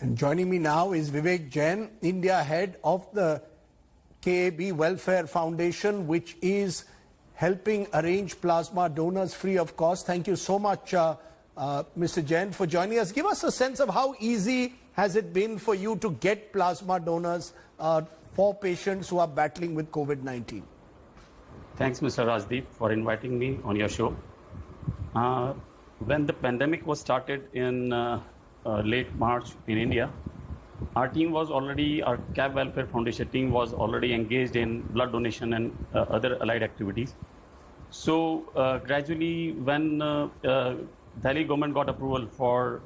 And joining me now is Vivek Jain, India head of the KAB Welfare Foundation, which is helping arrange plasma donors free of cost. Thank you so much, Mr. Jain, for joining us. Give us a sense of how easy has it been for you to get plasma donors for patients who are battling with COVID-19? Thanks, Mr. Rajdeep, for inviting me on your show. When the pandemic was started in late March in India, our KAB Welfare Foundation team was already engaged in blood donation and other allied activities. So gradually, when Delhi government got approval for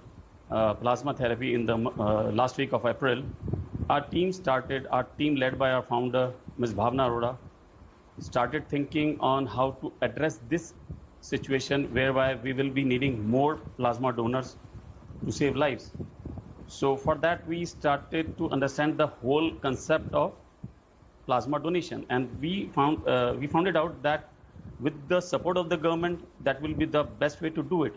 plasma therapy in the last week of April, our team led by our founder, Ms. Bhavna Arora, started thinking on how to address this situation whereby we will be needing more plasma donors to save lives. So for that, we started to understand the whole concept of plasma donation, and we found it out that with the support of the government, that will be the best way to do it.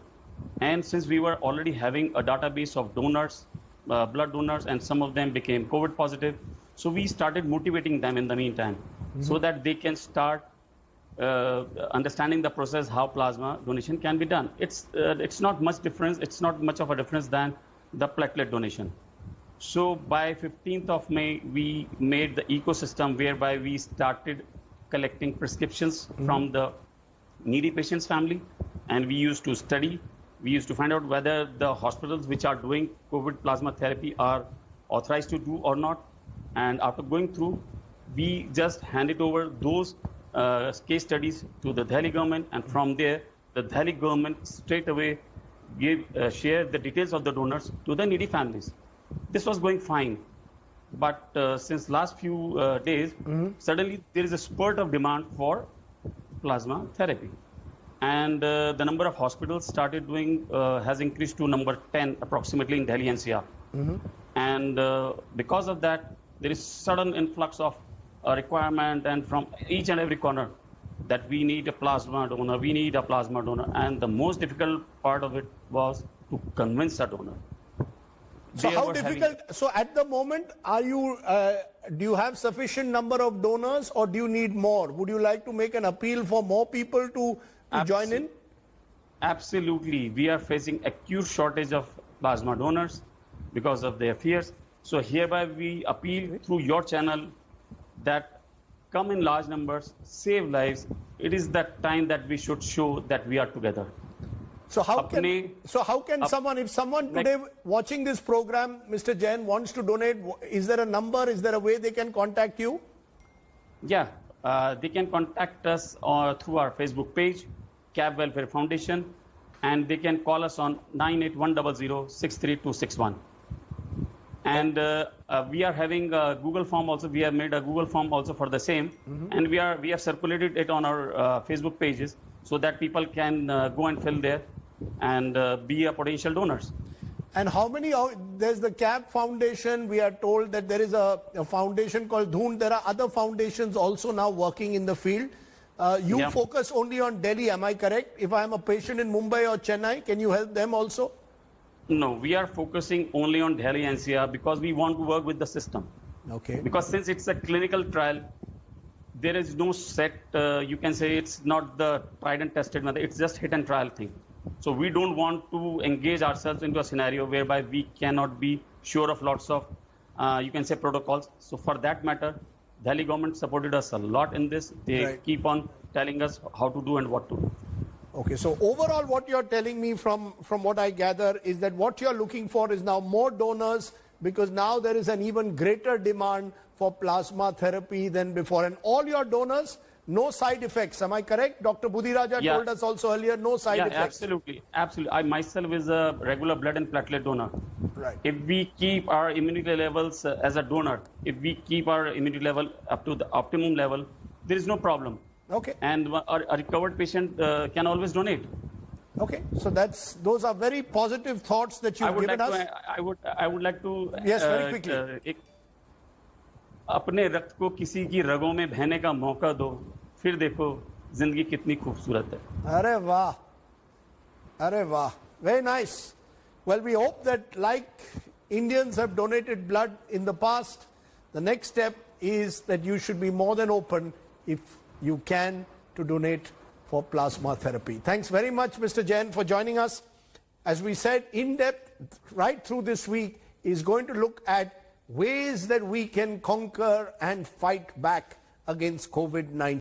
And since we were already having a database of donors, blood donors, and some of them became COVID positive, so we started motivating them in the meantime, so that they can start understanding the process, how plasma donation can be done. It's not much difference. It's not much of a difference than the platelet donation. So by 15th of May, we made the ecosystem whereby we started collecting prescriptions from the needy patient's family, and we used to study. We used to find out whether the hospitals which are doing COVID plasma therapy are authorized to do or not. And after going through, we just handed over those case studies to the Delhi government, and from there, the Delhi government straight away shared the details of the donors to the needy families. This was going fine, but since last few days, suddenly there is a spurt of demand for plasma therapy, and the number of hospitals started doing has increased to number 10 approximately in Delhi NCR, and because of that, there is sudden influx of requirement, and from each and every corner that we need a plasma donor, we need a plasma donor. And the most difficult part of it was to convince a donor. So how difficult? So at the moment, are you, do you have sufficient number of donors, or do you need more? Would you like to make an appeal for more people to join in? Absolutely. We are facing acute shortage of plasma donors because of their fears. So hereby we appeal through your channel that come in large numbers, save lives. It is that time that we should show that we are together. So how can someone, if someone today watching this program, Mr. Jain, wants to donate, is there a number, is there a way they can contact you? Yeah, they can contact us through our Facebook page, KAB Welfare Foundation, and they can call us on 98-100-63261. And we are having a Google form also. We have made a Google form also for the same, and we have circulated it on our Facebook pages so that people can go and fill there and be a potential donors. And how many? There's the KAB Foundation. We are told that there is a foundation called Dhoon. There are other foundations also now working in the field. You focus only on Delhi, am I correct? If I am a patient in Mumbai or Chennai, can you help them also? No, we are focusing only on Delhi NCR because we want to work with the system. Okay. Because since it's a clinical trial, there is no set, you can say it's not the tried and tested method, it's just hit and trial thing. So we don't want to engage ourselves into a scenario whereby we cannot be sure of lots of, you can say, protocols. So for that matter, Delhi government supported us a lot in this. They keep on telling us how to do and what to do. Okay, so overall what you're telling me from what I gather is that what you're looking for is now more donors, because now there is an even greater demand for plasma therapy than before. And all your donors, no side effects. Am I correct? Dr. Budhiraja told us also earlier, no side effects. Absolutely. Absolutely. I myself is a regular blood and platelet donor. Right. If we keep our immunity levels as a donor, if we keep our immunity level up to the optimum level, there is no problem. Okay. And a recovered patient can always donate. Okay, so those are very positive thoughts that you've given us. I would like to. Yes, very quickly. अपने रक्त को किसी की रगों में बहने का मौका दो, फिर देखो जिंदगी कितनी खूबसूरत है. अरे वाह, very nice. Well, we hope that like Indians have donated blood in the past. The next step is that you should be more than open, if you can, to donate for plasma therapy. Thanks very much, Mr. Jain, for joining us. As we said, in depth right through this week is going to look at ways that we can conquer and fight back against COVID-19.